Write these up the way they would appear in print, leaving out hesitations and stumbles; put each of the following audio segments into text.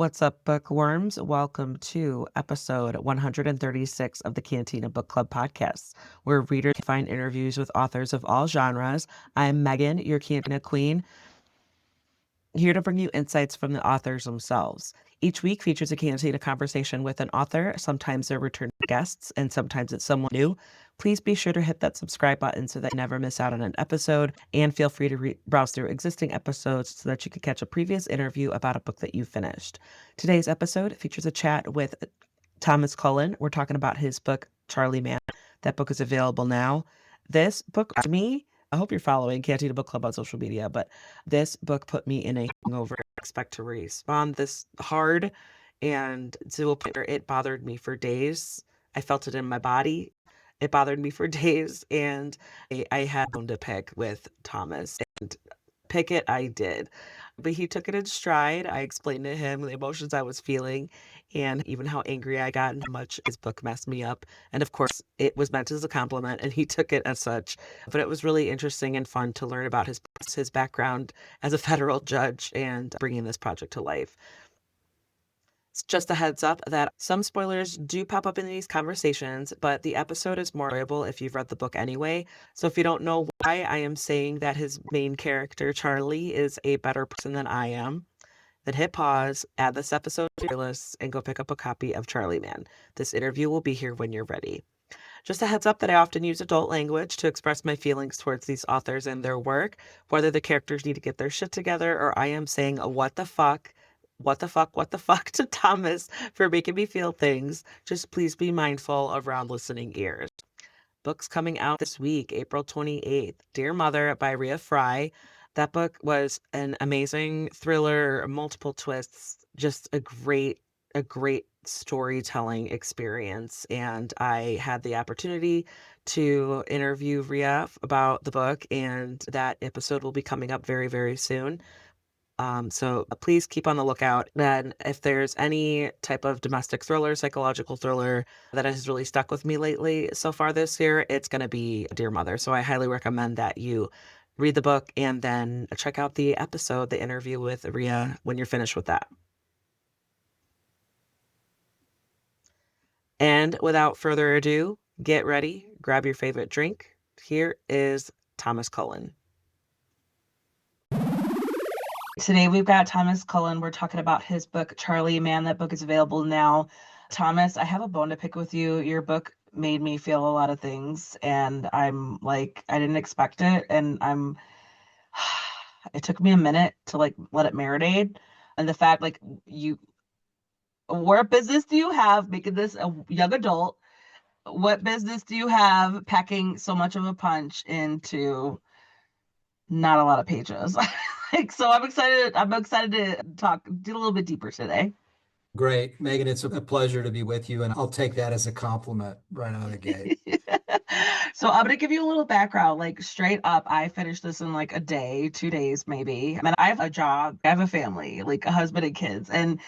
What's up, bookworms? Welcome to episode 136 of the Cantina Book Club podcast, where readers can find interviews with authors of all genres. I'm Megan, your Cantina Queen, here to bring you insights from the authors themselves. Each week features a Cantina conversation with an author. Sometimes they're return guests, and sometimes it's someone new. Please be sure to hit that subscribe button so that you never miss out on an episode, and feel free to browse through existing episodes so that you can catch a previous interview about a book that you finished. Today's episode features a chat with Thomas Cullen. We're talking about his book, Charlie Man. That book is available now. This book, to me, I hope you're following Cantina Book Club on social media, but this book put me in a hangover. I expect to respond this hard, and to a point where it bothered me for days. I felt it in my body. It bothered me for days, and I had a bone to pick with Thomas, and pick it I did. But he took it in stride. I explained to him the emotions I was feeling and even how angry I got and how much his book messed me up. And of course, it was meant as a compliment, and he took it as such. But it was really interesting and fun to learn about his background as a federal judge and bringing this project to life. It's just a heads up that some spoilers do pop up in these conversations, but the episode is more enjoyable if you've read the book anyway. So if you don't know why I am saying that his main character, Charlie, is a better person than I am, then hit pause, add this episode to your list, and go pick up a copy of Charlie Man. This interview will be here when you're ready. Just a heads up that I often use adult language to express my feelings towards these authors and their work, whether the characters need to get their shit together or I am saying a what the fuck to Thomas for making me feel things. Just please be mindful around listening ears. Books coming out this week, April 28th. Dear Mother by Rhea Fry. That book was an amazing thriller, multiple twists, just a great storytelling experience. And I had the opportunity to interview Rhea about the book, and that episode will be coming up very, very soon. So please keep on the lookout. And if there's any type of domestic thriller, psychological thriller that has really stuck with me lately so far this year, it's going to be Dear Mother. So I highly recommend that you read the book and then check out the episode, the interview with Rhea, when you're finished with that. And without further ado, get ready, grab your favorite drink. Here is Thomas Cullen. Today we've got Thomas Cullen. We're talking about his book, Charlie Man. That book is available now. Thomas, I have a bone to pick with you. Your book made me feel a lot of things, and I'm like, I didn't expect it, and it took me a minute to like let it marinate. And the fact, like, what business do you have making this a young adult? What business do you have packing so much of a punch into not a lot of pages? So I'm excited to do a little bit deeper today. Great, Megan, it's a pleasure to be with you, and I'll take that as a compliment right out of the gate. So I'm gonna give you a little background, like straight up. I finished this in like a day, 2 days maybe. I mean, I have a job, I have a family, like a husband and kids, and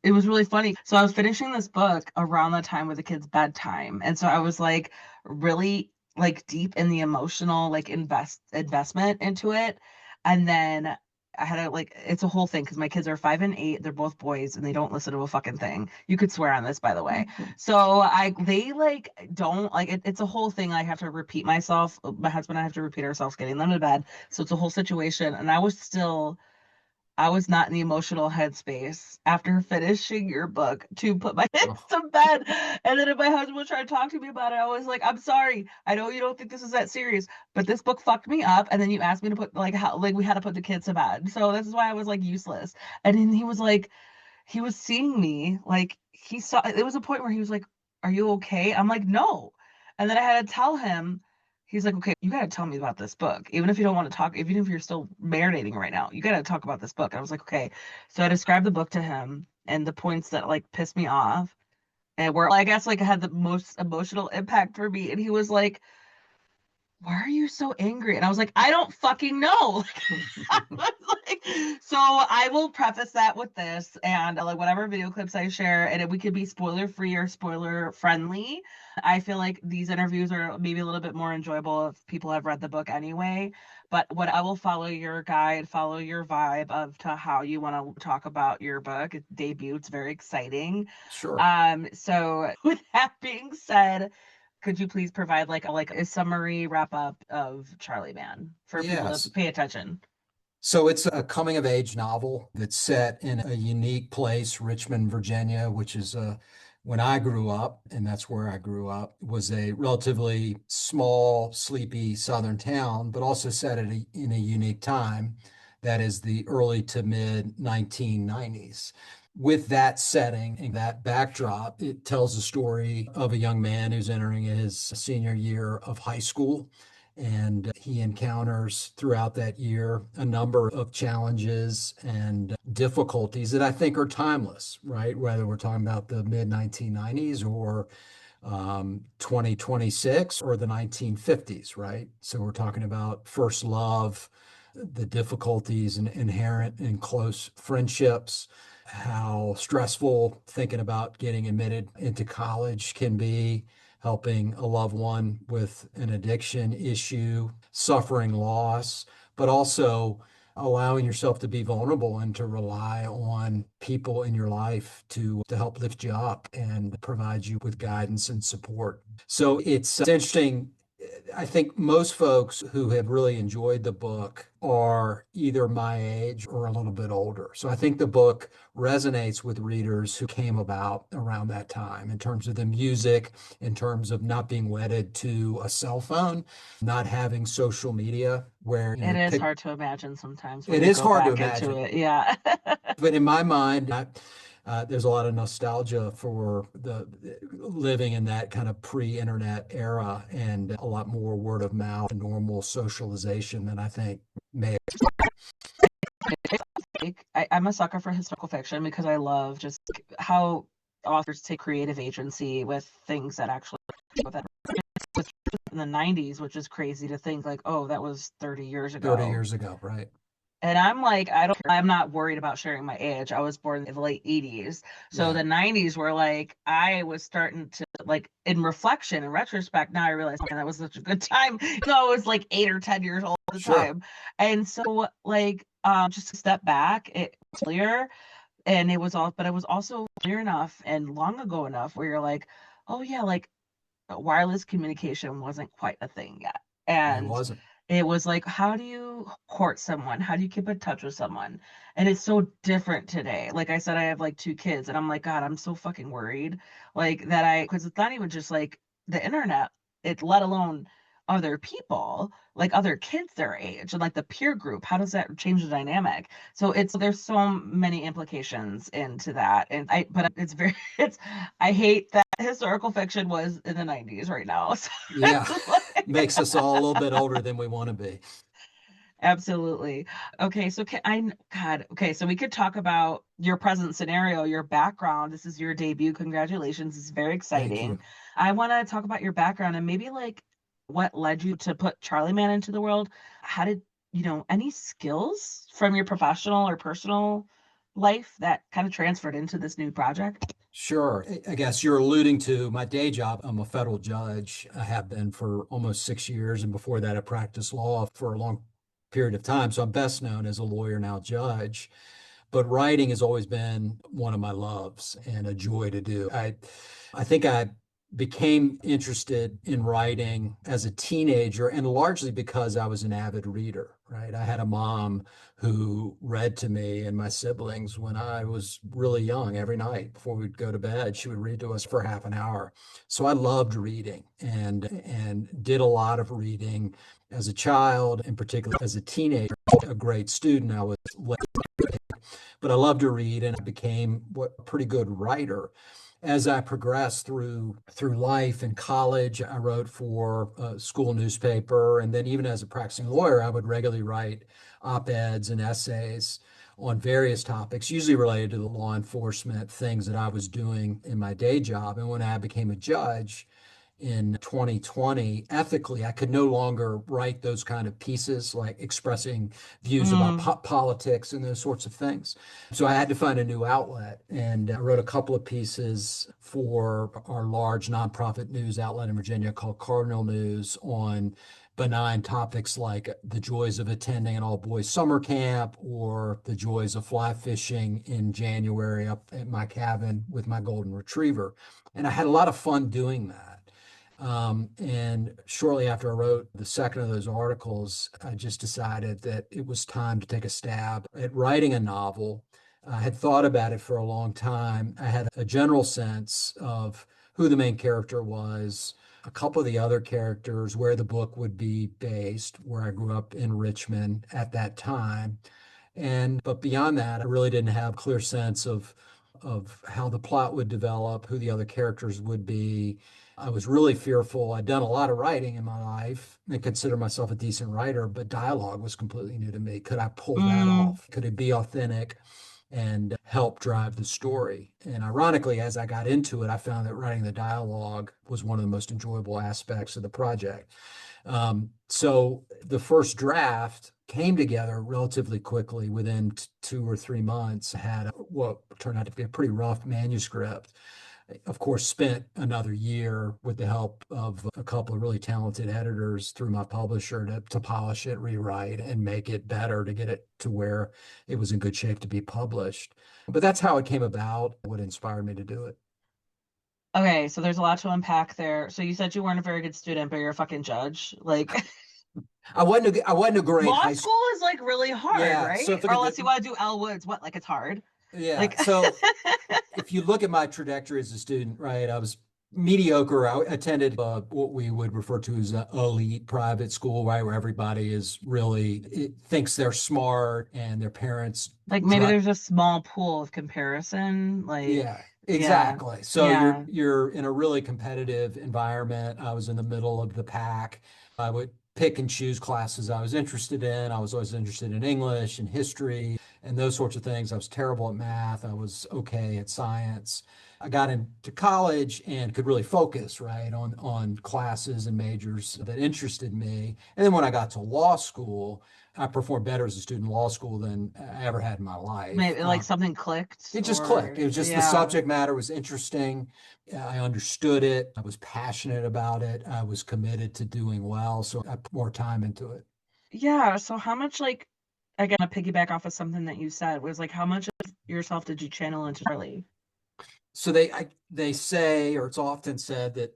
it was really funny. So I was finishing this book around the time with the kids' bedtime, and so I was like really like deep in the emotional like investment into it, and then I had it's a whole thing because my kids are 5 and 8. They're both boys and they don't listen to a fucking thing. You could swear on this, by the way. So they like don't like it. It's a whole thing. I have to repeat myself. My husband and I have to repeat ourselves getting them to bed. So it's a whole situation. And I was not in the emotional headspace after finishing your book to put my kids to bed. And then if my husband was trying to talk to me about it, I was like, I'm sorry. I know you don't think this is that serious, but this book fucked me up. And then you asked me to put we had to put the kids to bed. So this is why I was like useless. And then he was like, he was seeing me, like he saw, it was a point where he was like, are you okay? I'm like, no. And then I had to tell him, he's like, okay, you got to tell me about this book. Even if you don't want to talk, even if you're still marinating right now, you got to talk about this book. And I was like, okay. So I described the book to him and the points that like pissed me off and where I guess like had the most emotional impact for me. And he was like, why are you so angry? And I was like, I don't fucking know. Like, so I will preface that with this and like whatever video clips I share, and we could be spoiler free or spoiler friendly. I feel like these interviews are maybe a little bit more enjoyable if people have read the book anyway. But what I will follow your guide, follow your vibe of to how you want to talk about your book. It debut, it's very exciting. Sure. So with that being said, could you please provide like a summary wrap up of Charlie Man for people to Yes. pay attention? So it's a coming of age novel that's set in a unique place, Richmond, Virginia, which is when I grew up, and that's where I grew up, was a relatively small, sleepy southern town, but also set in a unique time. That is the early to mid 1990s. With that setting and that backdrop, it tells the story of a young man who's entering his senior year of high school. And he encounters throughout that year a number of challenges and difficulties that I think are timeless, right? Whether we're talking about the mid 1990s or 2026 or the 1950s, right? So we're talking about first love, the difficulties inherent in close friendships, how stressful thinking about getting admitted into college can be, helping a loved one with an addiction issue, suffering loss, but also allowing yourself to be vulnerable and to rely on people in your life to help lift you up and provide you with guidance and support. So it's interesting. I think most folks who have really enjoyed the book are either my age or a little bit older. So I think the book resonates with readers who came about around that time in terms of the music, in terms of not being wedded to a cell phone, not having social media where, It is hard to imagine sometimes when it you is go hard to back into imagine. it. Yeah. But in my mind, there's a lot of nostalgia for the living in that kind of pre-internet era and a lot more word of mouth and normal socialization than I think may. I'm a sucker for historical fiction because I love just how authors take creative agency with things that actually that in the 90s, which is crazy to think like, oh, that was 30 years 30 ago. years ago, right? And I'm like, I don't care. I'm not worried about sharing my age. I was born in the late 80s. So Yeah, the 90s were like, I was starting to like in reflection, in retrospect, now I realize, man, that was such a good time. So I was like 8 or 10 years old at the sure. time. And so like just to step back, it was clear and it was all but it was also clear enough and long ago enough where you're like, oh yeah, like wireless communication wasn't quite a thing yet. It And wasn't. it was like, how do you court someone? How do you keep in touch with someone? And it's so different today. Like I said, I have like two kids, and I'm like, God, I'm so fucking worried. Like that because it's not even just like the internet, it let alone other people, like other kids their age, and like the peer group. How does that change the dynamic? So there's so many implications into that. And but it's very, it's, I hate that historical fiction was in the 90s right now. So Yeah, it's like, makes us all a little bit older than we want to be. absolutely. Okay, so God, okay, so we could talk about your present scenario, your background. This is your debut. Congratulations. It's very Thank exciting. you. I want to talk about your background and maybe like what led you to put Charlie Man into the world. How did, any skills from your professional or personal life that kind of transferred into this new project? Sure. I guess you're alluding to my day job. I'm a federal judge. I have been for almost 6 years. And before that, I practiced law for a long period of time. So I'm best known as a lawyer, now judge. But writing has always been one of my loves and a joy to do. I think I became interested in writing as a teenager and largely because I was an avid reader, right? I had a mom who read to me and my siblings when I was really young. Every night before we'd go to bed, she would read to us for half an hour. So I loved reading and did a lot of reading as a child, in particular as a teenager, a great student. I was but I love to read and I became a pretty good writer. As I progressed through life in college, I wrote for a school newspaper, and then even as a practicing lawyer, I would regularly write op-eds and essays on various topics, usually related to the law enforcement things that I was doing in my day job. And when I became a judge, in 2020, ethically, I could no longer write those kind of pieces, like expressing views about Mm, politics and those sorts of things. So I had to find a new outlet. And I wrote a couple of pieces for our large nonprofit news outlet in Virginia called Cardinal News on benign topics like the joys of attending an all boys summer camp or the joys of fly fishing in January up at my cabin with my golden retriever. And I had a lot of fun doing that. And shortly after I wrote the second of those articles, I just decided that it was time to take a stab at writing a novel. I had thought about it for a long time. I had a general sense of who the main character was, a couple of the other characters, where the book would be based, where I grew up in Richmond at that time. But beyond that, I really didn't have a clear sense of how the plot would develop, who the other characters would be. I was really fearful. I'd done a lot of writing in my life and consider myself a decent writer, but dialogue was completely new to me. Could I pull that mm. off? Could it be authentic and help drive the story? And ironically, as I got into it, I found that writing the dialogue was one of the most enjoyable aspects of the project. So the first draft came together relatively quickly within 2 or 3 months, had what turned out to be a pretty rough manuscript. Of course, spent another year with the help of a couple of really talented editors through my publisher to polish it, rewrite, and make it better to get it to where it was in good shape to be published. But that's how it came about, what inspired me to do it. Okay, so there's a lot to unpack there. So you said you weren't a very good student, but you're a fucking judge. Like I wasn't a great law high school. school is like really hard, Yeah. So right? if I Or could, unless you want to do Elle Woods, what? Like it's hard. yeah. Like So if you look at my trajectory as a student, right, I was mediocre. I attended what we would refer to as an elite private school, right, where everybody is really thinks they're smart and their parents like maybe drive. there's a small pool of comparison. Like, Yeah, yeah, exactly. So yeah. you're in a really competitive environment. I was in the middle of the pack. I would pick and choose classes I was interested in. I was always interested in English and history and those sorts of things. I was terrible at math. I was okay at science. I got into college and could really focus, right, on classes and majors that interested me. And then when I got to law school, I performed better as a student in law school than I ever had in my life. Maybe like something clicked It just clicked. It or was just the yeah. subject matter was interesting. I understood it. I was passionate about it. I was committed to doing well. So I put more time into it. Yeah, so how much like again, to piggyback off of something that you said was like how much of yourself did you channel into Charlie? So they say, or it's often said that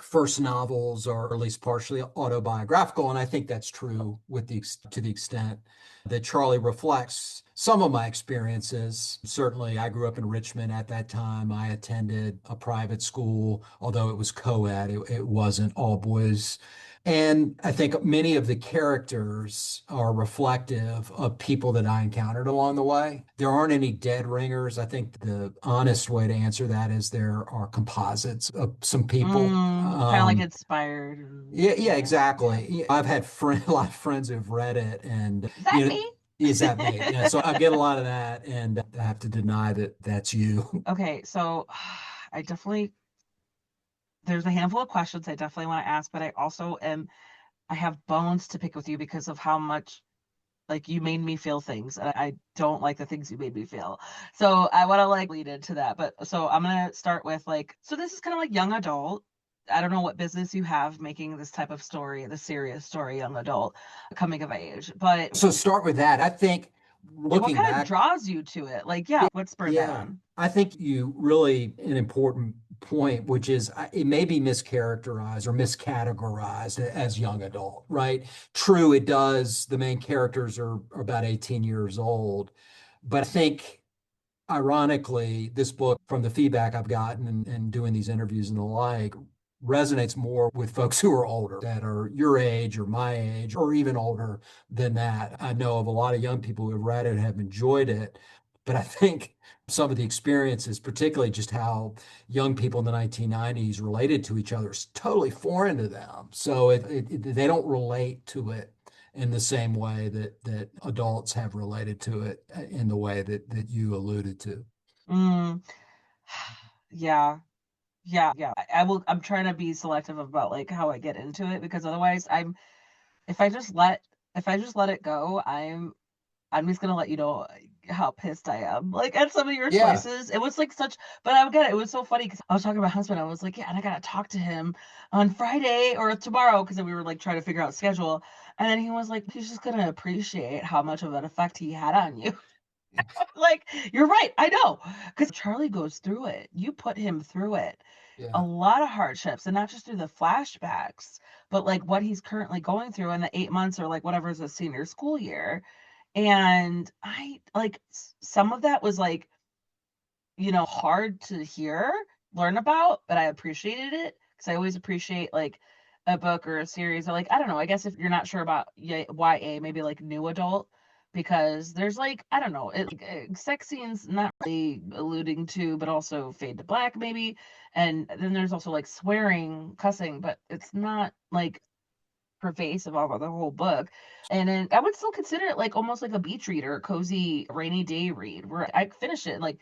first novels are at least partially autobiographical, and I think that's true with to the extent that Charlie reflects some of my experiences. Certainly, I grew up in Richmond at that time. I attended a private school, although it was co-ed. It wasn't all boys. And I think many of the characters are reflective of people that I encountered along the way. There aren't any dead ringers. I think the honest way to answer that is there are composites of some people. Kind of like inspired. Yeah, yeah, Yeah, yeah. exactly. Yeah, I've had a lot of friends who've read it, and Is that you know, me? is that me? Yeah, so I get a lot of that, and I have to deny that that's you. Okay, so I definitely there's a handful of questions I definitely want to ask, but I also am I have bones to pick with you because of how much like you made me feel things. And I don't like the things you made me feel. So I want to like lead into that. But so I'm gonna start with like so this is kind of like young adult. I don't know what business you have making this type of story, the serious story, young adult, coming of age. But So start with that. I think what looking kind of back, draws you to it? Like, yeah, yeah, what spurred that yeah, on? I think you really an important point, which is it may be mischaracterized or miscategorized as young adult, right? True, it does. The main characters are about 18 years old, but I think ironically, this book, from the feedback I've gotten and doing these interviews and the like, resonates more with folks who are older, that are your age or my age, or even older than that. I know of a lot of young people who have read it and have enjoyed it. But I think some of the experiences, particularly just how young people in the 1990s related to each other, is totally foreign to them. So they don't relate to it in the same way that adults have related to it in the way that you alluded to. Mm, yeah. Yeah. I'm trying to be selective about like how I get into it because otherwise if I just let if I just let it go, I'm just gonna let you know how pissed I am. Like at some of your Yeah. choices. It was like such, but I would get it. It was so funny because I was talking to my husband. I was like, yeah, and I gotta talk to him on Friday or tomorrow because we were like trying to figure out schedule. And then he was like, he's just gonna appreciate how much of an effect he had on you. Like, you're right. I know. Because Charlie goes through it. You put him through it. A Yeah. lot of hardships, and not just through the flashbacks, but like what he's currently going through in the 8 months or like whatever is a senior school year. And I like some of that was like, hard to hear, learn about, but I appreciated it because I always appreciate like a book or a series or like, I don't know, I guess if you're not sure about YA, maybe like new adult, because there's like, I don't know, sex scenes not really alluding to, but also fade to black maybe. And then there's also like swearing, cussing, but it's not like pervasive all over the whole book. And then I would still consider it like almost like a beach read or a cozy rainy day read where I finish it in like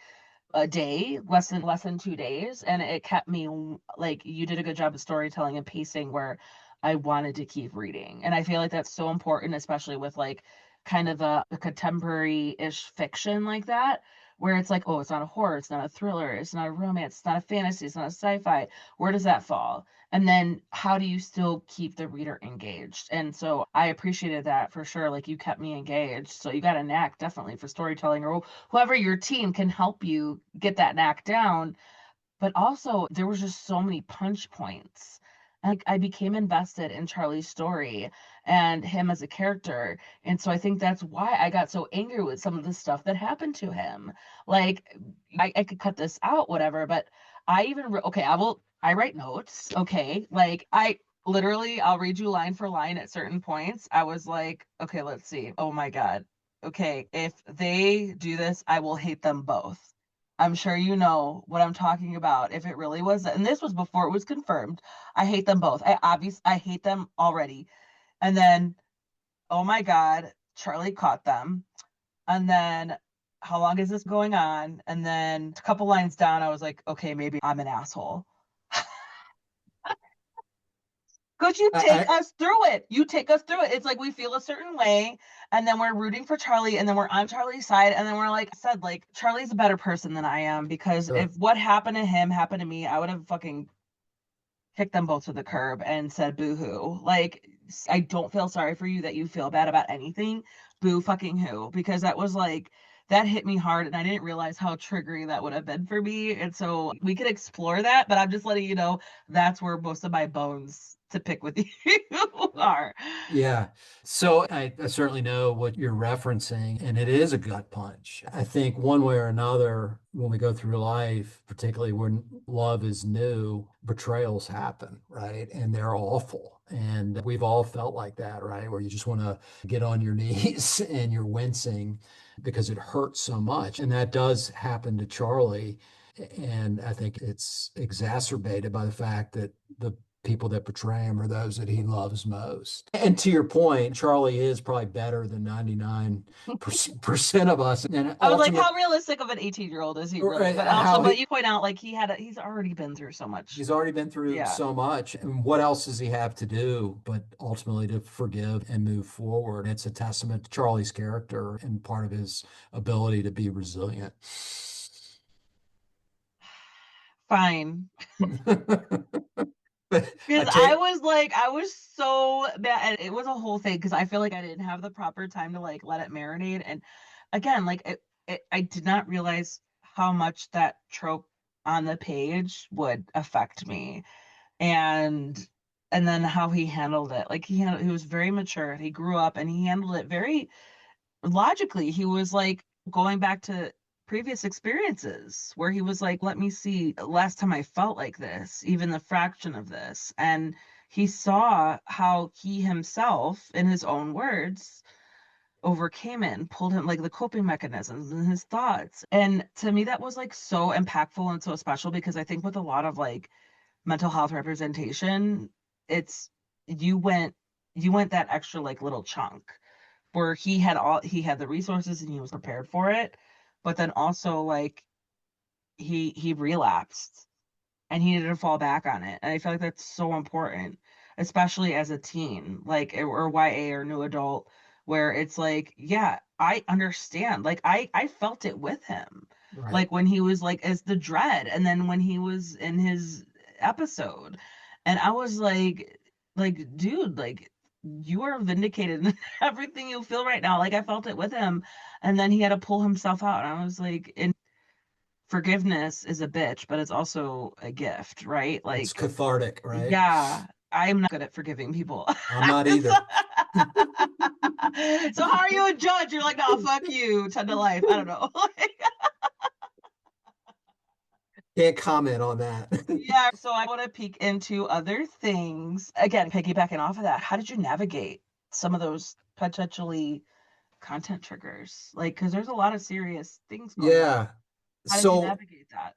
a day, less than 2 days, and it kept me like you did a good job of storytelling and pacing where I wanted to keep reading. And I feel like that's so important, especially with like kind of a contemporary-ish fiction like that, where it's like, oh, it's not a horror, it's not a thriller, it's not a romance, it's not a fantasy, it's not a sci-fi. Where does that fall? And then how do you still keep the reader engaged? And so I appreciated that for sure. Like you kept me engaged. So you got a knack definitely for storytelling, or whoever your team can help you get that knack down. But also, there was just so many punch points. Like I became invested in Charlie's story and him as a character. And so I think that's why I got so angry with some of the stuff that happened to him. Like I could cut this out, whatever, but okay, I write notes. Okay. Like I'll read you line for line at certain points. I was like, okay, let's see. Oh my God. Okay. If they do this, I will hate them both. I'm sure you know what I'm talking about. If it really was, and this was before it was confirmed, I hate them both. I hate them already. And then, oh my God, Charlie caught them. And then, how long is this going on? And then a couple lines down, I was like, okay, maybe I'm an asshole. Because you take I, us through it. You take us through it. It's like we feel a certain way, and then we're rooting for Charlie, and then we're on Charlie's side, and then we're like I said, like Charlie's a better person than I am because sure. if what happened to him happened to me, I would have fucking kicked them both to the curb and said boo-hoo. Like I don't feel sorry for you that you feel bad about anything. Boo fucking who. Because that was like that hit me hard and I didn't realize how triggering that would have been for me. And so we could explore that, but I'm just letting you know that's where most of my bones to pick with you are. Yeah. So I certainly know what you're referencing, and it is a gut punch. I think one way or another, when we go through life, particularly when love is new, betrayals happen, right? And they're awful. And we've all felt like that, right? Where you just want to get on your knees and you're wincing because it hurts so much. And that does happen to Charlie. And I think it's exacerbated by the fact that the people that betray him are those that he loves most. And to your point, Charlie is probably better than 99% of us. And I was like, ultimately, how realistic of an 18-year-old is he really? But also, how but you point out like he's already been through so much. he's already been through Yeah. so much. And what else does he have to do but ultimately to forgive and move forward? It's a testament to Charlie's character and part of his ability to be resilient. Fine. But I Because I take, was like, I was so bad. And it was a whole thing because I feel like I didn't have the proper time to like let it marinate. And again, like I did not realize how much that trope on the page would affect me. And and then how he handled it. Like he was very mature. He grew up and he handled it very logically. He was like going back to previous experiences where he was like, let me see, last time I felt like this, even the fraction of this. And he saw how he himself, in his own words, overcame it and pulled him like the coping mechanisms and his thoughts. And to me, that was like so impactful and so special because I think with a lot of like mental health representation, it's you went you went that extra like little chunk where he had the resources and he was prepared for it, but then also like he relapsed and he needed to fall back on it. And I feel like that's so important, especially as a teen, like or YA or new adult, where it's like, yeah, I understand. Like I felt it with him. Right. Like when he was like as the dread, and then when he was in his episode. And I was like, dude, like you are vindicated in everything you feel right now. Like I felt it with him. And then he had to pull himself out. And I was like, and forgiveness is a bitch, but it's also a gift, right? It's Like, cathartic, right? yeah, I'm not good at forgiving people. I'm not So, either. so how are you a judge? You're like, no, fuck you, 10 to life. I don't know. Can't comment on that. Yeah, so I want to peek into other things. Again, piggybacking off of that, how did you navigate some of those potentially content triggers? Like, because there's a lot of serious things going on. Yeah. How did you So navigate that?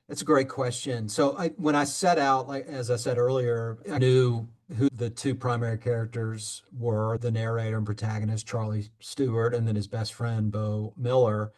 that's a great question. So when I set out, like as I said earlier, I knew who the two primary characters were, the narrator and protagonist, Charlie Stewart, and then his best friend, Bo Miller.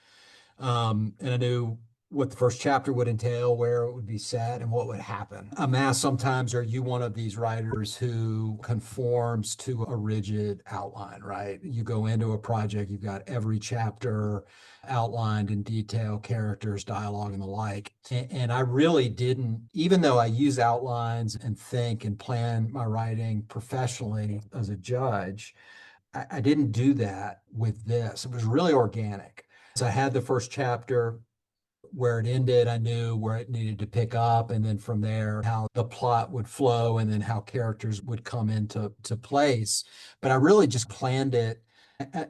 And I knew what the first chapter would entail, where it would be set, and what would happen. I'm asked sometimes, are you one of these writers who conforms to a rigid outline, right? You go into a project, you've got every chapter outlined in detail, characters, dialogue, and the like. And I really didn't, even though I use outlines and think and plan my writing professionally as a judge, I didn't do that with this. It was really organic. So I had the first chapter where it ended. I knew where it needed to pick up, and then from there, how the plot would flow, and then how characters would come into place. But I really just planned it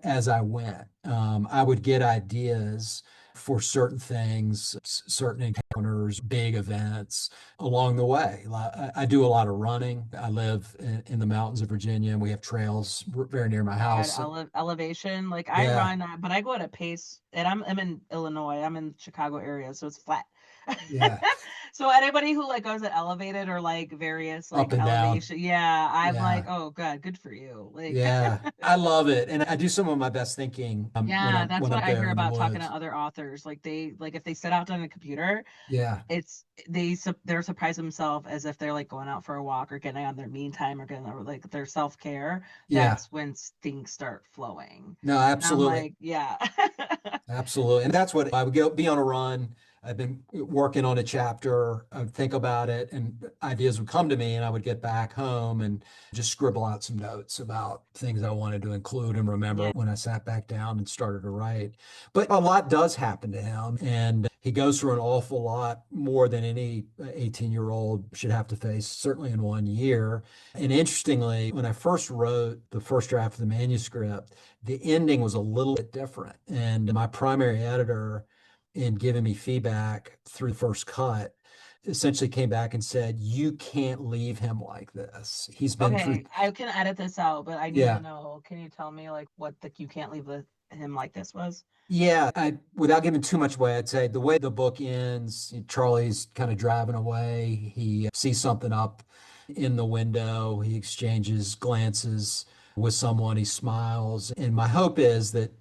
as I went. I would get ideas for certain things, certain encounters, big events along the way. I do a lot of running. I live in the mountains of Virginia, and we have trails very near my God, house. elevation. Like I Yeah, run, but I go at a pace, and I'm in Illinois. I'm in the Chicago area, so it's flat. yeah, So anybody who like goes at elevated or like various up like and down. elevation, yeah, I'm like, Yeah. oh God, good for you. Like, Yeah, I love it, and I do some of my best thinking when yeah, I'm that's when what I'm I hear there in the about talking to woods. other authors. Like they like if they sit out on a computer, Yeah, it's they're surprised themselves as if they're like going out for a walk or getting on their mean time or getting like their self-care. yeah, That's when things start flowing. no, And I'm absolutely. like, yeah. Absolutely. And that's what I would be on a run. I've been working on a chapter. I would think about it and ideas would come to me, and I would get back home and just scribble out some notes about things I wanted to include and remember Yeah. when I sat back down and started to write. But a lot does happen to him, and he goes through an awful lot more than any 18-year-old should have to face, certainly in 1 year. And interestingly, when I first wrote the first draft of the manuscript, the ending was a little bit different. And my primary editor, in giving me feedback through the first cut, essentially came back and said, "You can't leave him like this. He's been through." Okay, I can edit this out, but I need to Yeah. know. Can you tell me like what the you can't leave him like this was? Yeah, without giving too much away, I'd say the way the book ends, Charlie's kind of driving away. He sees something up in the window. He exchanges glances with someone. He smiles. And my hope is that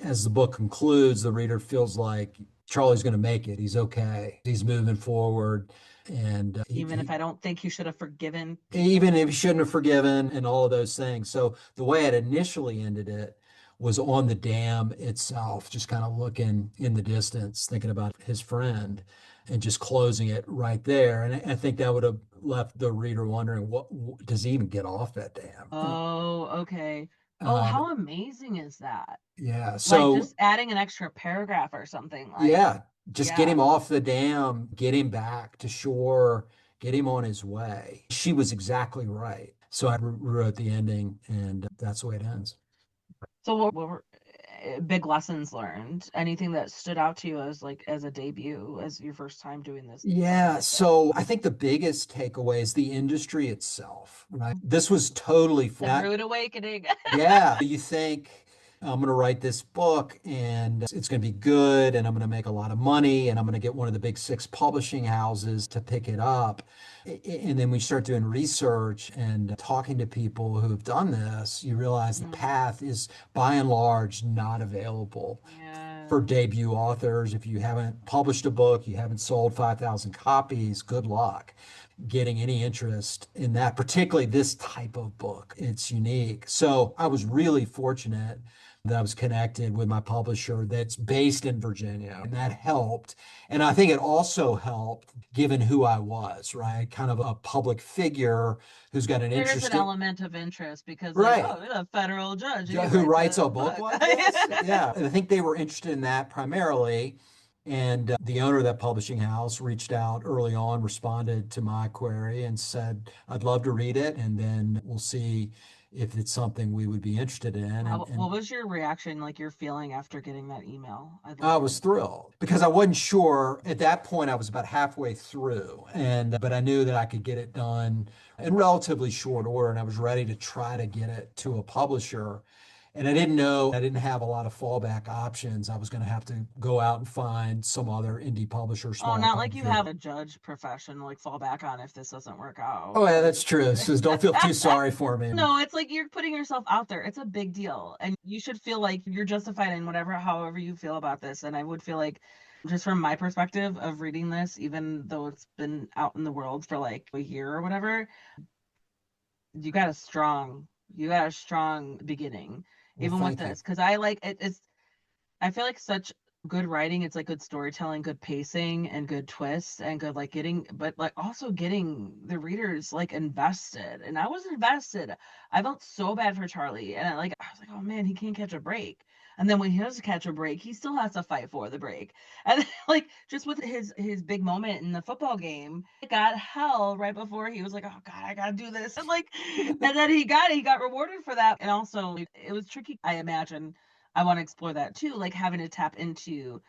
as the book concludes, the reader feels like Charlie's going to make it. He's okay. He's moving forward. And Even if I don't think you should have forgiven even people. if he shouldn't have forgiven and all of those things. So the way I'd initially ended it was on the dam itself, just kind of looking in the distance, thinking about his friend and just closing it right there. And I think that would have left the reader wondering, what does he even get off that dam? Oh, okay. Oh, Um, how amazing is that? yeah. Like So just adding an extra paragraph or something. Like, yeah, just get yeah. him off the dam, get him back to shore, get him on his way. She was exactly right. So I wrote the ending, and that's the way it ends. So what were big lessons learned? Anything that stood out to you as like as a debut, as your first time doing this, something Yeah, like this? so I think the biggest takeaway is the industry itself, right? This was totally The flat. rude awakening. Yeah, you think I'm going to write this book and it's going to be good and I'm going to make a lot of money and I'm going to get one of the big six publishing houses to pick it up. And then we start doing research and talking to people who have done this, you realize the Mm, path is by and large not available. yeah. for debut authors. If you haven't published a book, you haven't sold 5,000 copies, good luck getting any interest in that, particularly this type of book. It's unique. So I was really fortunate that I was connected with my publisher that's based in Virginia, and that helped. And I think it also helped given who I was, right? Kind of a public figure who's got an There is an interest in, element of interest because, like, right, oh, you're a federal judge and he who writes writes a a book book. like this? Yeah, I think they were interested in that primarily. And the owner of that publishing house reached out early on, responded to my query, and said, I'd love to read it. And then we'll see if it's something we would be interested in. What was your reaction, like your feeling after getting that email? I'd love I to was hear. thrilled because I wasn't sure at that point. I was about halfway through, and but I knew that I could get it done in relatively short order, and I was ready to try to get it to a publisher. And I didn't know I didn't have a lot of fallback options. I was going to have to go out and find some other indie publisher, Oh, smaller not like you have publisher. a judge profession like fall back on if this doesn't work out. Oh yeah, Like, that's true. So don't feel too sorry for me. no, it's like you're putting yourself out there. It's a big deal. And you should feel like you're justified in whatever, however you feel about this. And I would feel like, just from my perspective of reading this, even though it's been out in the world for like a year or whatever, you got a strong beginning, Well, even with thank you. this. Because I like it's I feel like such good writing. It's like good storytelling, good pacing, and good twists, and good like getting, but like also getting the readers like invested. And I was invested. I felt so bad for Charlie, and I was like, oh man, he can't catch a break. And then when he does catch a break, he still has to fight for the break. And like just with his big moment in the football game, it got hell right before he was like, oh god, I gotta do this. And like, and then he got rewarded for that. And also, it was tricky. I imagine I want to explore that too, like having to tap into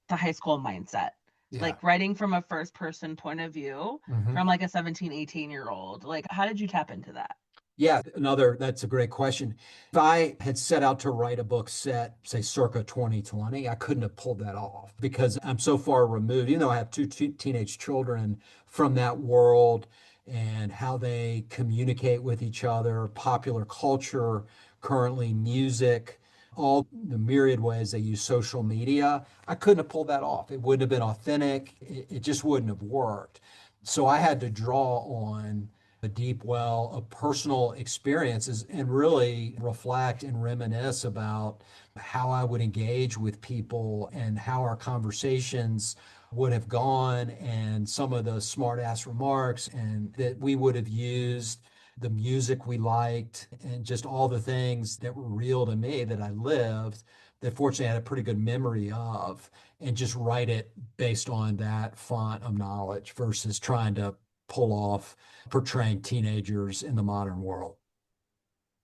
the high school mindset, Yeah. like writing from a first person point of view Mhm. from like a 17, 18-year-old. Like, how did you tap into that? Yeah, that's a great question. If I had set out to write a book set, say, circa 2020, I couldn't have pulled that off because I'm so far removed, even though I have two teenage children, from that world and how they communicate with each other, popular culture, currently music, all the myriad ways they use social media. I couldn't have pulled that off. It wouldn't have been authentic. It just wouldn't have worked. So I had to draw on a deep well of personal experiences and really reflect and reminisce about how I would engage with people and how our conversations would have gone and some of the smart ass remarks and that we would have used, the music we liked, and just all the things that were real to me that I lived, that fortunately I had a pretty good memory of, and just write it based on that font of knowledge versus trying to pull off portraying teenagers in the modern world.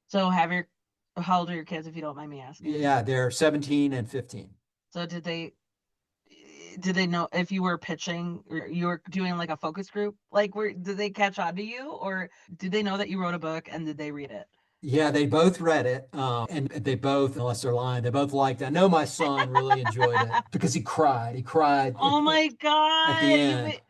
So, how old are your kids, if you don't mind me asking? Yeah, they're 17 and 15. So, did they know if you were pitching or you were doing like a focus group? Like, did they catch on to you, or did they know that you wrote a book and did they read it? Yeah, they both read it, and they both, unless they're lying, they both liked it. I know my son really enjoyed it because he cried. He cried Oh my at the God, end.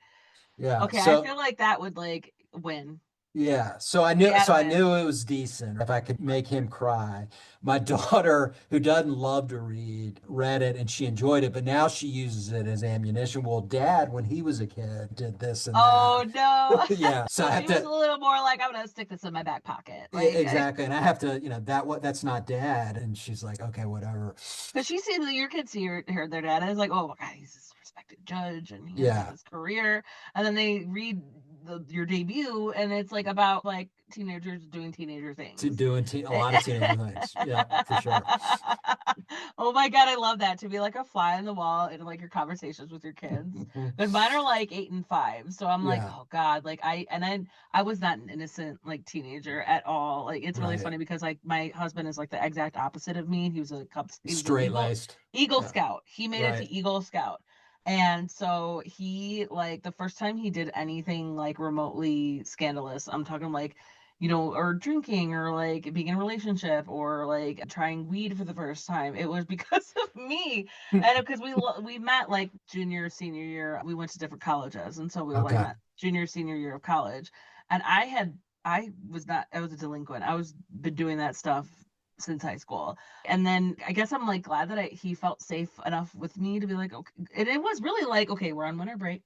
Yeah, okay. I so feel like that would like win. yeah, They had so to I win. knew it was decent if I could make him cry. My daughter, who doesn't love to read, read it and she enjoyed it, but now she uses it as ammunition. Well, Dad, when he was a kid, did this and Oh that. no. Yeah, so So I have she was a to little more like, I'm gonna stick this in my back pocket. Like, exactly, and I have to, that's not Dad, and she's like, okay, whatever. because she sees your kids see their dad is like, oh my God, he's this respected judge and he has got Yeah, this career. And then they read your debut and it's like about like teenagers doing teenager to things. doing a lot of teenager things. Yeah, for sure. Oh my God, I love that, to be like a fly on the wall in like your conversations with your kids. Because mine are like 8 and 5. So I'm like, Yeah, oh God, like I was not an innocent like teenager at all. Like it's really right. funny because like my husband is like the exact opposite of me. He was an Straight laced. Eagle Yeah, Scout. He made it right. to Eagle Scout. And so he like the first time he did anything like remotely scandalous, I'm talking like, or drinking or like being in a relationship or like trying weed for the first time, it was because of me. And because we met like junior, senior year, we went to different colleges. And so we were like Okay. met junior, senior year of college. And I was a delinquent. I was been doing that stuff since high school. And then I guess I'm like glad that he felt safe enough with me to be like, okay. And it was really like, okay, we're on winter break.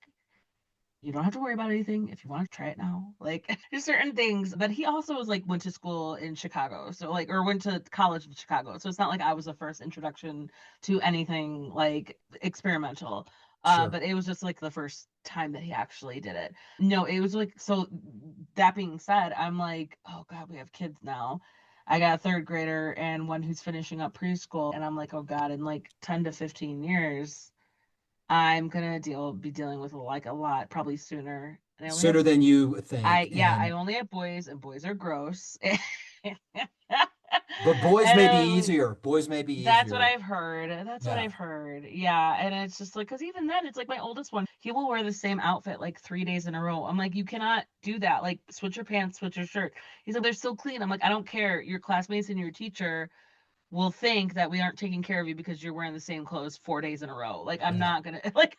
You don't have to worry about anything if you want to try it now. Like there's certain things, but he also was like went to school in Chicago. So like, or went to college in Chicago. So it's not like I was the first introduction to anything like experimental. Sure. But it was just like the first time that he actually did it. No, it was like, so that being said, I'm like, oh God, we have kids now. I got a third grader and one who's finishing up preschool. And I'm like, oh God, in like 10 to 15 years, I'm gonna be dealing with like a lot probably sooner. And I only have Sooner than you think. I And only have boys and boys are gross. but boys And may be I'm like, easier. Boys may be that's what easier. I've heard. That's what Yeah. I've heard. Yeah. And it's just like, because even then, it's like my oldest one, he will wear the same outfit like 3 days in a row. I'm like, you cannot do that. Like, switch your pants, switch your shirt. He's like, they're still clean. I'm like, I don't care. Your classmates and your teacher will think that we aren't taking care of you because you're wearing the same clothes 4 days in a row. Like, I'm Yeah. not gonna like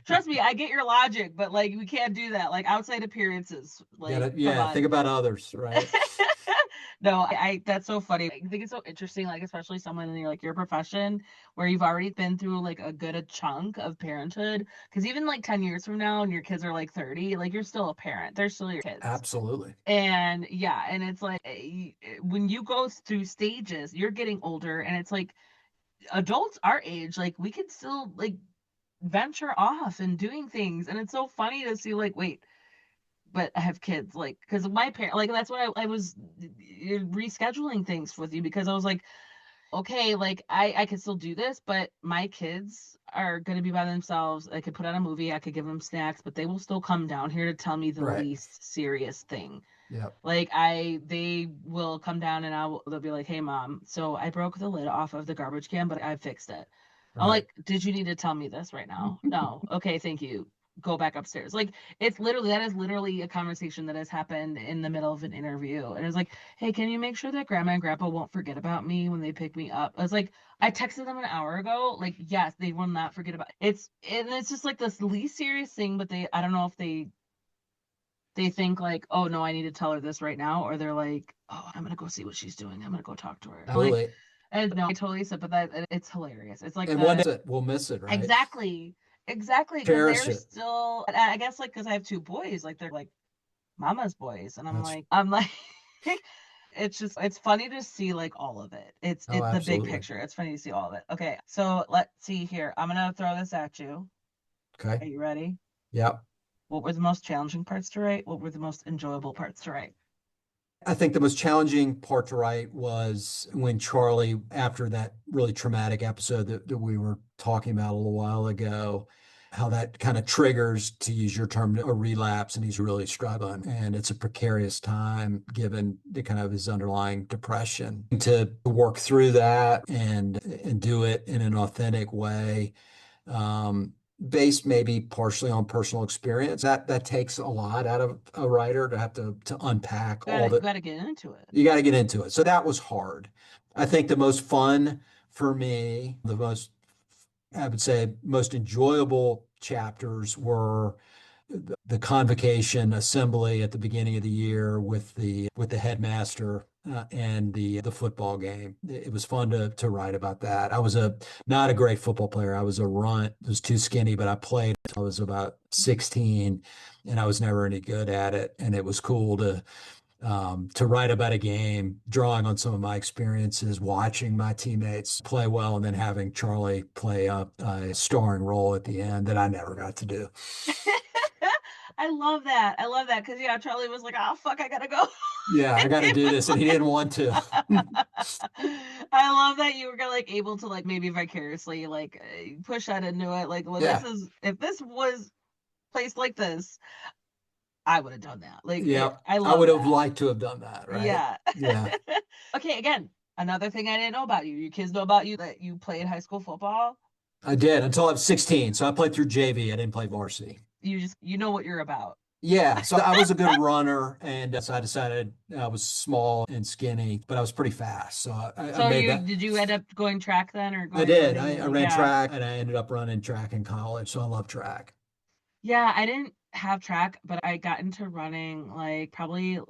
trust me, I get your logic, but like we can't do that. Like outside appearances, like come Yeah. Think on. about others, right? No, I that's so funny. I think it's so interesting, like especially someone in your profession where you've already been through like a chunk of parenthood. Because even like 10 years from now and your kids are like 30, like you're still a parent. They're still your kids. Absolutely. And yeah, and it's like when you go through stages, you're getting older, and it's like adults our age, like we could still like venture off and doing things. And it's so funny to see like, wait, but I have kids, like, because my parent, like, that's what I was rescheduling things with you because I was like, okay, like, I could still do this, but my kids are going to be by themselves. I could put on a movie, I could give them snacks, but they will still come down here to tell me the Right. least serious thing. Yeah. Like they will come down and they'll be like, "Hey mom, so I broke the lid off of the garbage can, but I fixed it." I'm Right. like, "Did you need to tell me this right now?" No. Okay, thank you. Go back upstairs. Like that is literally a conversation that has happened in the middle of an interview. And it's like, "Hey, can you make sure that grandma and grandpa won't forget about me when they pick me up?" I was like, I texted them an hour ago. Like, yes, they will not forget about it's just like this least serious thing, but I don't know if they think like, oh no, I need to tell her this right now, or they're like, oh, I'm gonna go see what she's doing. I'm gonna go talk to her. Like, Absolutely. and no, I totally said, but that it's hilarious. It's like And one day we'll miss it, right? exactly, because Cherish they're it. still. I guess like because I have two boys, like they're like mama's boys, and That's I'm like. It's funny to see like all of it. oh, The big absolutely. picture. It's funny to see all of it. Okay, so let's see here. I'm gonna throw this at you. Okay. Are you ready? Yeah. What were the most challenging parts to write? What were the most enjoyable parts to write? I think the most challenging part to write was when Charlie, after that really traumatic episode that we were talking about a little while ago, how that kind of triggers, to use your term, a relapse, and he's really struggling. And it's a precarious time given the kind of his underlying depression. To work through that and do it in an authentic way, um, based maybe partially on personal experience. That takes a lot out of a writer to have to unpack all You the gotta get into it. you got to get into it. So that was hard. I think the most fun for me, I would say, most enjoyable chapters were the convocation assembly at the beginning of the year with the headmaster and the football game. It was fun to write about that. I was not a great football player. I was a runt. I was too skinny, but I played until I was about 16, and I was never any good at it. And it was cool to write about a game, drawing on some of my experiences, watching my teammates play well, and then having Charlie play a starring role at the end that I never got to do. I love that. I love that because yeah, Charlie was like, "Oh fuck, I gotta go." Yeah, I got to do this, and he didn't want to. I love that you were like able to like maybe vicariously like push that into it. Like, well, Yeah, if this was placed like this, I would have done that. Like, yeah. I I love would have that. liked to have done that, right? Yeah. Yeah, Okay, again, another thing I didn't know about you. Your kids know about you that you played high school football. I did until I was 16. So I played through JV. I didn't play varsity. You know what you're about. Yeah, so I was a good runner, and so I decided I was small and skinny, but I was pretty fast. So I So made that. did you end up going track then or I going did. running? I ran Yeah. track, and I ended up running track in college. So I love track. Yeah, I didn't have track, but I got into running like probably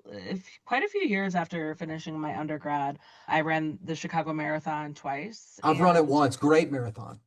quite a few years after finishing my undergrad. I ran the Chicago Marathon twice, I've run it and once. Great marathon.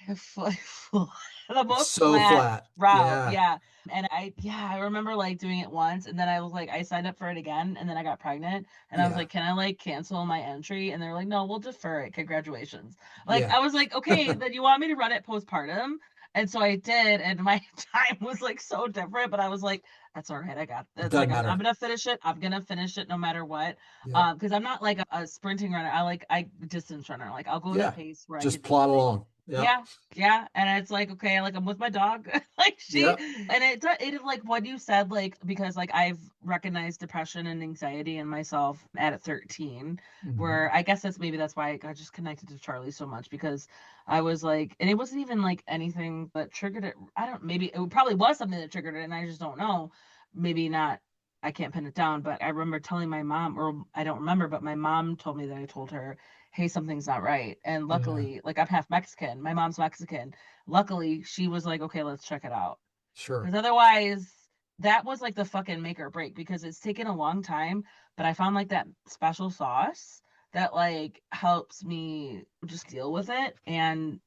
the most So flat flat. route. Yeah. Yeah. And I remember like doing it once, and then I was like, I signed up for it again, and then I got pregnant, and I was Yeah. like, can I like cancel my entry? And they were like, no, we'll defer it. Congratulations. Like, Yeah. I was like, okay, then you want me to run it postpartum? And so I did, and my time was like so different, but I was like, that's all right. I got It it's doesn't like I'm matter. gonna finish it. I'm gonna finish it no matter what. Yep. Because I'm not like a sprinting runner. I distance runner. Like I'll go at a Yeah. pace where I Just can just plod like along. Yep. yeah, yeah, and it's like okay, like I'm with my dog, like Yep. and it like what you said, like because like I've recognized depression and anxiety in myself at 13, Mhm. where I guess that's why I got just connected to Charlie so much because I was like, and it wasn't even like anything that triggered it. I don't maybe it probably was something that triggered it, and I just don't know. Maybe not. I can't pin it down, but I remember telling my mom, or I don't remember, but my mom told me that I told her hey, something's not right. And Yeah. luckily, like I'm half Mexican, my mom's Mexican. Luckily, she was like, okay, let's check it out. Sure. Because otherwise, that was like the fucking make or break because it's taken a long time. But I found like that special sauce that like helps me just deal with it and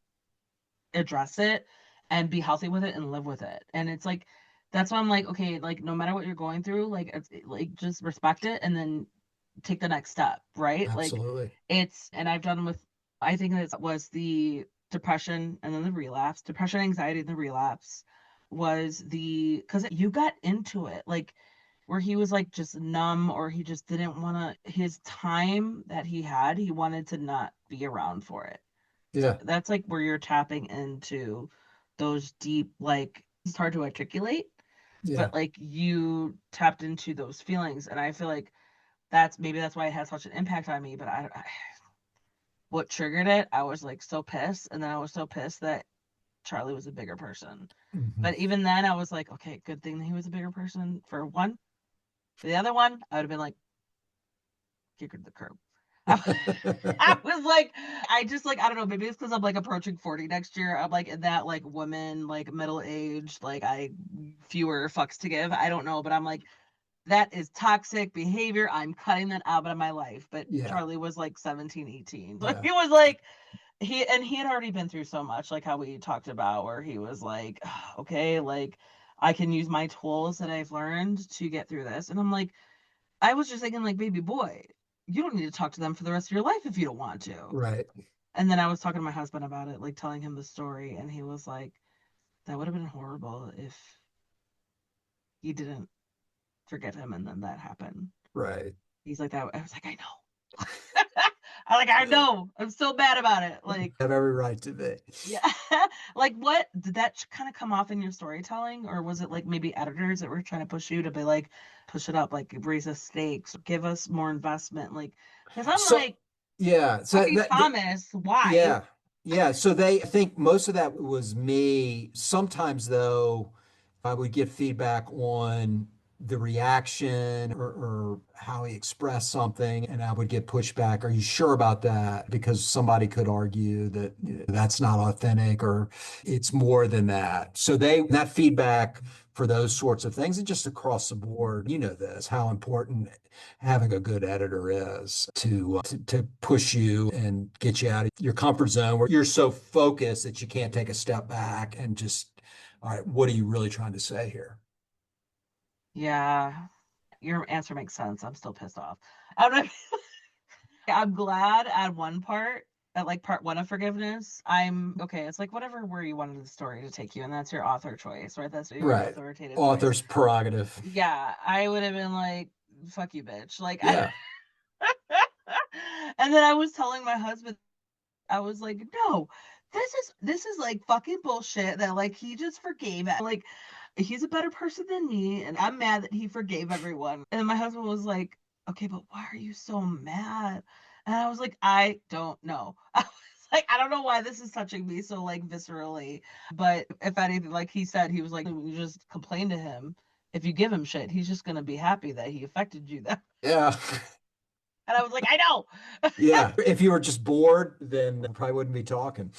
address it and be healthy with it and live with it. And it's like, that's why I'm like, okay, like no matter what you're going through, like it's like just respect it and then take the next step, right? Like Absolutely. and I've done with, I think that was the depression and then the relapse, depression, anxiety, and the relapse was because you got into it, like where he was like just numb or he just didn't want to, his time that he had, he wanted to not be around for it. So Yeah. that's like where you're tapping into those deep, like, it's hard to articulate, Yeah. but like you tapped into those feelings. And I feel like that's why it had such an impact on me. But what triggered it, I was like so pissed. And then I was so pissed that Charlie was a bigger person. Mhm. But even then, I was like, okay, good thing that he was a bigger person for one. For the other one, I would have been like, kick her to the curb. I was like, I just like, I don't know, maybe it's because I'm like approaching 40 next year. I'm like in that like woman, like middle aged, like I fewer fucks to give. I don't know, but I'm like, that is toxic behavior. I'm cutting that out of my life. But Yeah. Charlie was like 17, 18. So Yeah. he was like, he had already been through so much, like how we talked about, where he was like, okay, like I can use my tools that I've learned to get through this. And I'm like, I was just thinking, like, baby boy, you don't need to talk to them for the rest of your life if you don't want to. Right. And then I was talking to my husband about it, like telling him the story, and he was like, that would have been horrible if you didn't forgive him and then that happened. Right. He's like that. I was like, I know. I know. I'm so mad about it. Like, Have every right to be. yeah. Like, what did that kind of come off in your storytelling, or was it like maybe editors that were trying to push you to be like, push it up, like raise the stakes, give us more investment, like, because I'm So like, yeah. So fucking Thomas, why? yeah. Yeah. So I think most of that was me. Sometimes though, I would get feedback on the reaction or how he expressed something, and I would get pushback. Are you sure about that? Because somebody could argue that that's not authentic or it's more than that. So that feedback for those sorts of things, and just across the board, you know this, how important having a good editor is to push you and get you out of your comfort zone where you're so focused that you can't take a step back and just all right, what are you really trying to say here? Yeah, your answer makes sense. I'm still pissed off. I'm, I'm glad at one part, at like part one of forgiveness, I'm okay. It's like whatever where you wanted the story to take you, and that's your author choice, right? That's your Right. authoritative voice. Author's prerogative. Yeah, I would have been like, fuck you, bitch. Like, Yeah. and then I was telling my husband, I was like, no, this is like fucking bullshit that like he just forgave it. Like he's a better person than me, and I'm mad that he forgave everyone. And my husband was like, okay, but why are you so mad? And I was like, I don't know. I was like, I don't know why this is touching me so like viscerally. But if anything, like he said, he was like, you just complain to him. If you give him shit, he's just gonna be happy that he affected you. That Yeah. and I was like, I know. Yeah. If you were just bored, then we probably wouldn't be talking.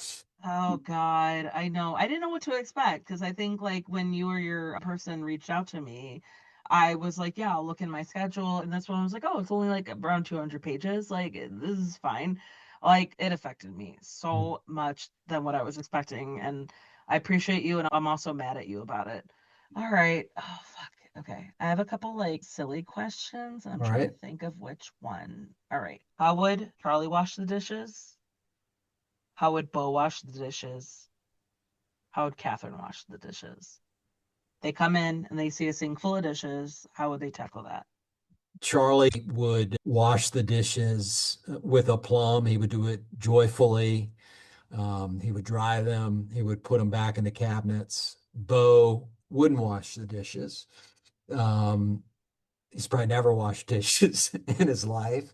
Oh God, I know. I didn't know what to expect because I think like when you or your person reached out to me, I was like, yeah, I'll look in my schedule, and this one was like, oh, it's only like around 200 pages. Like this is fine. Like it affected me so much than what I was expecting, and I appreciate you, and I'm also mad at you about it. All right. Oh fuck. Okay. I have a couple like silly questions, and I'm All trying to right. think of which one. All right. How would Charlie wash the dishes? How would Bo wash the dishes? How would Catherine wash the dishes? They come in and they see a sink full of dishes. How would they tackle that? Charlie would wash the dishes with aplomb. He would do it joyfully. He would dry them. He would put them back in the cabinets. Bo wouldn't wash the dishes. Um, he's probably never washed dishes in his life.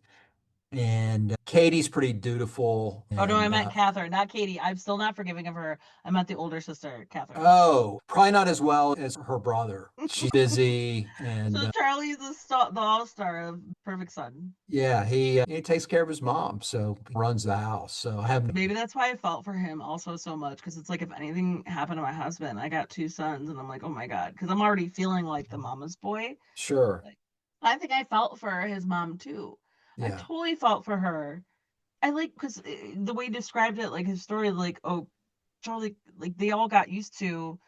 And Katie's pretty dutiful. Oh no, I And meant Catherine, not Katie. I'm still not forgiving of her. I meant the older sister, Catherine. oh, probably not as well as her brother. She's busy, and So Charlie's the all-star of perfect son. yeah, he takes care of his mom, so he runs the house. So I have Maybe that's why I felt for him also so much because it's like if anything happened to my husband, I got two sons, and I'm like, oh my God, because I'm already feeling like the mama's boy. sure, Like, I think I felt for his mom too. I yeah, totally felt for her. I like because the way he described it, like his story, like, oh, Charlie, like they all got used to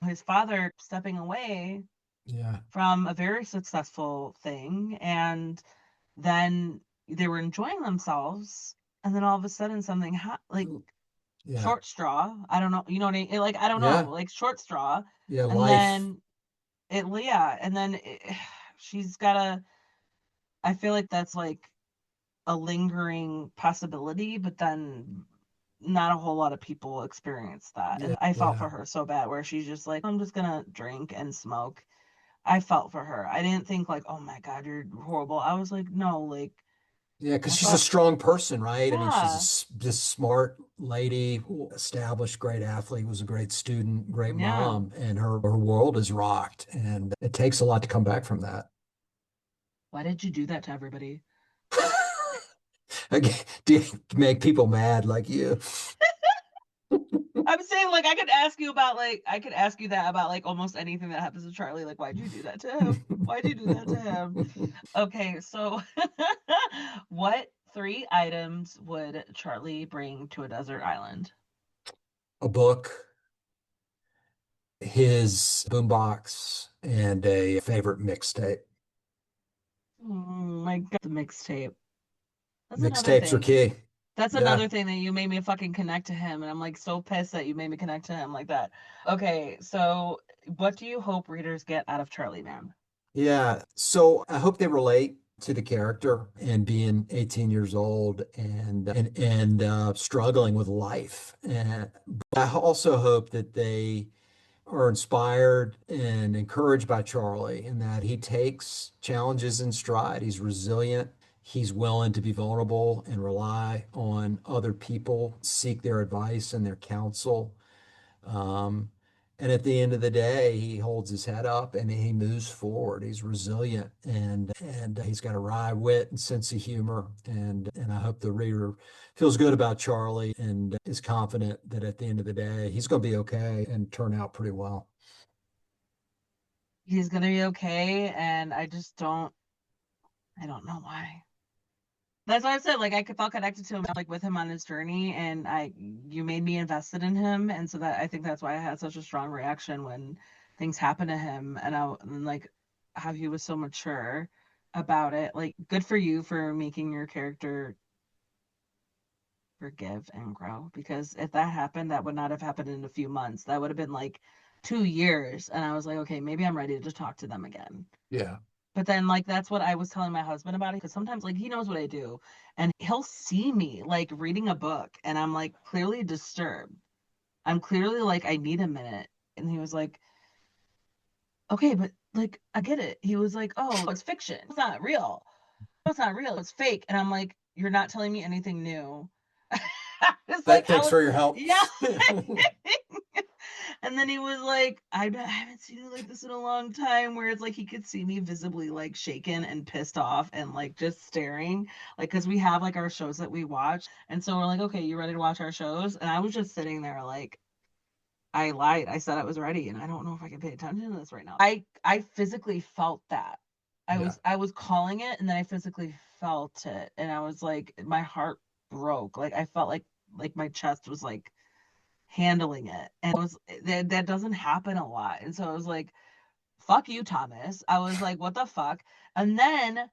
his father stepping away yeah, from a very successful thing, and then they were enjoying themselves, and then all of a sudden something like yeah, short straw. I don't know, you know what I mean? Like I don't know, yeah, like short straw, yeah. and Life, then yeah, and then she's gotta. I feel like that's like a lingering possibility, but then not a whole lot of people experience that. yeah, And I felt yeah, for her so bad where she's just like, I'm just gonna drink and smoke. I felt for her. I didn't think like, oh my God, you're horrible. I was like, no, like yeah. Because I she's a felt strong person, right? I mean, she's yeah, this smart lady, established, great athlete, was a great student, great yeah. mom, and her world is rocked, and it takes a lot to come back from that. Why did you do that to everybody? Again, do you make people mad like you? I'm saying like I could ask you that about like almost anything that happens to Charlie. Like, why'd you do that to him? Why'd you do that to him? Okay, so what three items would Charlie bring to a desert island? A book, his boombox, and a favorite mixtape. Oh my God, the mixtape. That's another Mixtapes are thing. key. That's Yeah. another thing that you made me fucking connect to him, and I'm like so pissed that you made me connect to him like that. Okay, so what do you hope readers get out of Charlie Man? Yeah. So I hope they relate to the character and being 18 years old and struggling with life. And but I also hope that they are inspired and encouraged by Charlie and that he takes challenges in stride. He's resilient. He's willing to be vulnerable and rely on other people, seek their advice and their counsel. Um, and at the end of the day, he holds his head up and he moves forward. He's resilient and he's got a wry wit and sense of humor. And I hope the reader feels good about Charlie and is confident that at the end of the day, he's going to be okay and turn out pretty well. He's gonna be okay, and I don't know why. That's why I said like I could felt connected to him like with him on his journey, and you made me invested in him, and so that I think that's why I had such a strong reaction when things happened to him, and like how he was so mature about it. Like good for you for making your character forgive and grow, because if that happened, that would not have happened in a few months. That would have been like 2 years, and I was like, okay, maybe I'm ready to talk to them again. Yeah. But then, like, that's what I was telling my husband about it because sometimes, like, he knows what I do, and he'll see me like reading a book, and I'm like clearly disturbed. I'm clearly like, I need a minute. And he was like, okay, but like, I get it. He was like, oh, it's fiction. It's not real. No, it's not real. It's fake. And I'm like, you're not telling me anything new. It's like, I Thanks was, for your help. yeah. And then he was like, I haven't seen you like this in a long time, where it's like he could see me visibly like shaken and pissed off and like just staring. Like, because we have like our shows that we watch. And so we're like, okay, you ready to watch our shows? And I was just sitting there like, I lied. I said I was ready, and I don't know if I can pay attention to this right now. I physically felt that. Yeah. I was calling it, and then I physically felt it, and I was like, my heart broke. Like I felt like my chest was like handling it, and it was that doesn't happen a lot. And so I was like, fuck you, Thomas. I was like, what the fuck? And then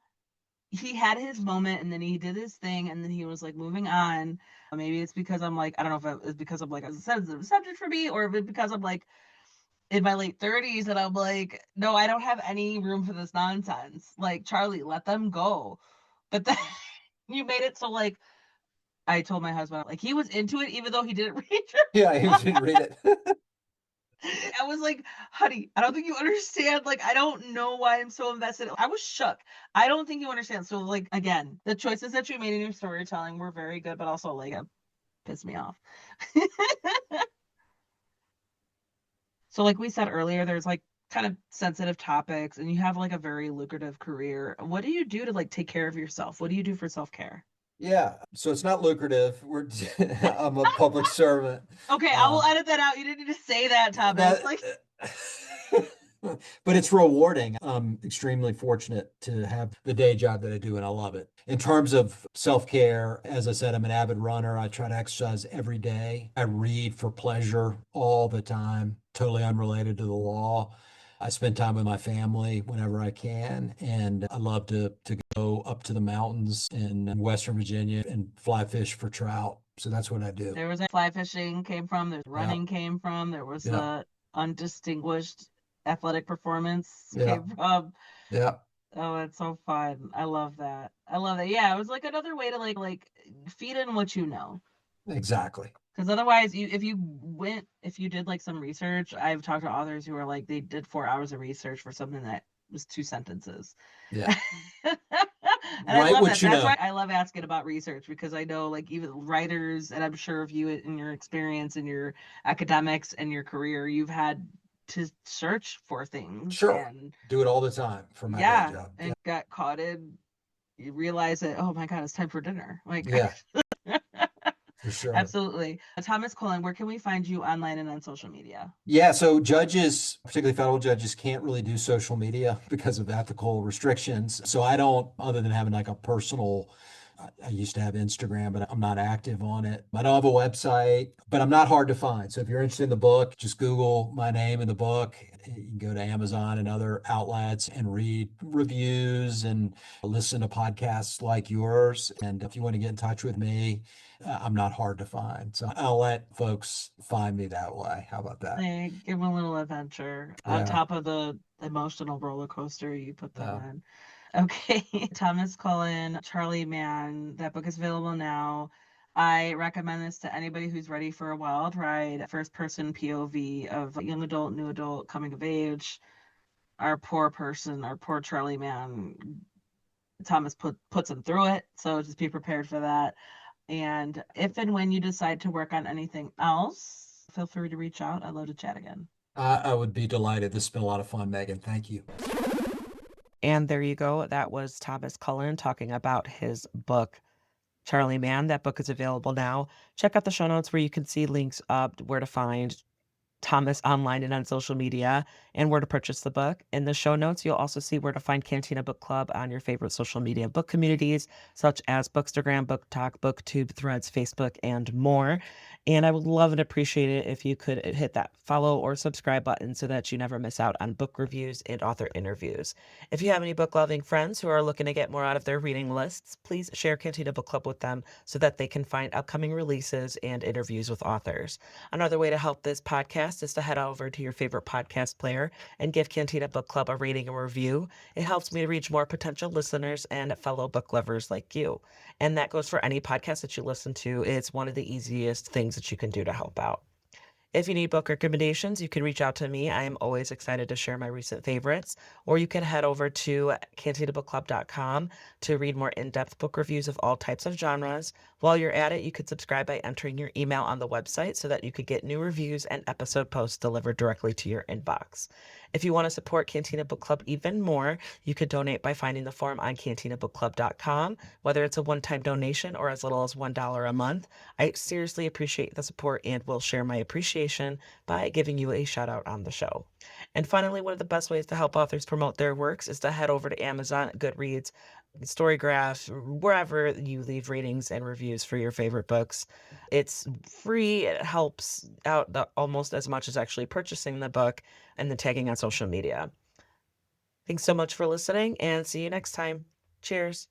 he had his moment, and then he did his thing, and then he was like moving on. Maybe it's because I'm like, I don't know if it's because I'm like a sensitive subject for me, or if it's because I'm like in my late 30s and I'm like, no, I don't have any room for this nonsense. Like, Charlie, let them go. But then you made it so like I told my husband, like, he was into it even though he didn't read it. Yeah, he didn't read it. I was like, honey, I don't think you understand. Like, I don't know why I'm so invested. I was shook. I don't think you understand. So, like, again, the choices that you made in your storytelling were very good, but also, like, it pissed me off. So, like we said earlier, there's like kind of sensitive topics, and you have like a very lucrative career. What do you do to like take care of yourself? What do you do for self-care? Yeah, so it's not lucrative. I'm a public servant. Okay, I will edit that out. You didn't need to say that, Thomas. That, Like, but it's rewarding. I'm extremely fortunate to have the day job that I do, and I love it. In terms of self-care, as I said, I'm an avid runner. I try to exercise every day. I read for pleasure all the time, totally unrelated to the law. I spend time with my family whenever I can, and I love to go up to the mountains in Western Virginia and fly fish for trout. So that's what I do. there was a fly fishing came from, there's Yeah, running came from, there was yeah, the undistinguished athletic performance yeah, came from. yeah, Oh, it's so fun. I love that. I love that. Yeah, it was like another way to like feed in what you know. exactly. Because otherwise, if you did like some research, I've talked to authors who are like, they did 4 hours of research for something that was 2 sentences. Yeah. And I Write love what that. you That's why know. I love asking about research, because I know like even writers, and I'm sure of you in your experience in your academics and your career, you've had to search for things, Sure. and Do it all the time for my day yeah, job. Yeah. and got caught in, you realize that, oh my God, it's time for dinner. Like, Yeah, for sure. absolutely. Thomas Cullen, where can we find you online and on social media? Yeah, so judges, particularly federal judges, can't really do social media because of ethical restrictions. So I don't, other than having like a personal, I used to have Instagram, but I'm not active on it. I don't have a website, but I'm not hard to find. So if you're interested in the book, just Google my name in the book. You can go to Amazon and other outlets and read reviews and listen to podcasts like yours. And if you want to get in touch with me, I'm not hard to find. So I'll let folks find me that way. How about that? Give them a little adventure on Yeah. top of the emotional roller coaster you put them Yeah. on. Okay, Thomas Cullen, Charlie Man, that book is available now. I recommend this to anybody who's ready for a wild ride, first person POV of young adult, new adult, coming of age. Our poor person, our poor Charlie Man, Thomas puts him through it, so just be prepared for that. And if and when you decide to work on anything else, feel free to reach out. I'd love to chat again. I would be delighted. This has been a lot of fun, Megan. Thank you. And there you go. That was Thomas Cullen talking about his book, Charlie Man. That book is available now. Check out the show notes where you can see links up where to find Thomas online and on social media, and where to purchase the book. In the show notes, you'll also see where to find Cantina Book Club on your favorite social media book communities, such as Bookstagram, BookTok, BookTube, Threads, Facebook, and more. And I would love and appreciate it if you could hit that follow or subscribe button so that you never miss out on book reviews and author interviews. If you have any book-loving friends who are looking to get more out of their reading lists, please share Cantina Book Club with them so that they can find upcoming releases and interviews with authors. Another way to help this podcast is to head over to your favorite podcast player and give Cantina Book Club a rating and review. It helps me to reach more potential listeners and fellow book lovers like you. And that goes for any podcast that you listen to. It's one of the easiest things that you can do to help out. If you need book recommendations, you can reach out to me. I am always excited to share my recent favorites. Or you can head over to cantinabookclub.com to read more in-depth book reviews of all types of genres. While you're at it, you could subscribe by entering your email on the website so that you could get new reviews and episode posts delivered directly to your inbox. If you want to support Cantina Book Club even more, you could donate by finding the form on cantinabookclub.com, whether it's a one-time donation or as little as $1 a month. I seriously appreciate the support and will share my appreciation by giving you a shout out on the show. And finally, one of the best ways to help authors promote their works is to head over to Amazon, Goodreads, Storygraph, wherever you leave ratings and reviews for your favorite books. It's free. It helps out almost as much as actually purchasing the book and then tagging on social media. Thanks so much for listening and see you next time. Cheers.